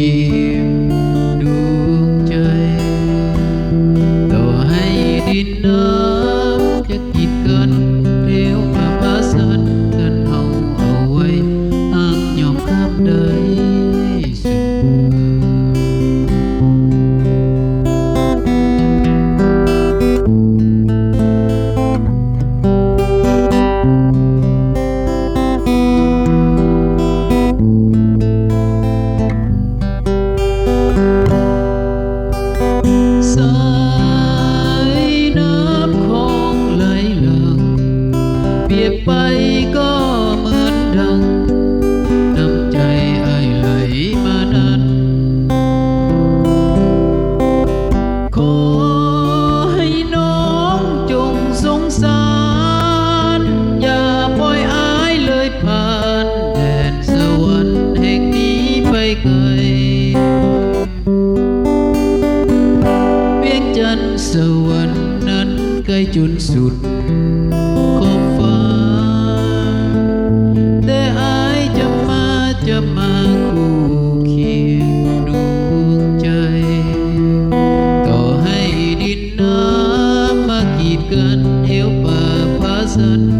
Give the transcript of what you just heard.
คียงดวงใจต่อให้ดินน้ำจะกีดกันเรียวมาพาสันกันเอาไว้หากยอมข้ามได้เสมเปรียบไปก็เหมือนดังน้ำใจอ้ายไหลมานั้นขอให้น้องจงสงสารอย่าปล่อยอ้ายเลยผ่านแดนสวรรค์แห่งนี้ไปไกลเวียงจันทร์สวรรค์นั้นไกลจนสุดขอบฟ้าแต่อ้ายจะมาคู่เคียงดวงใจต่อให้ดินน้ำมากีดกันเอวป่าพาสัน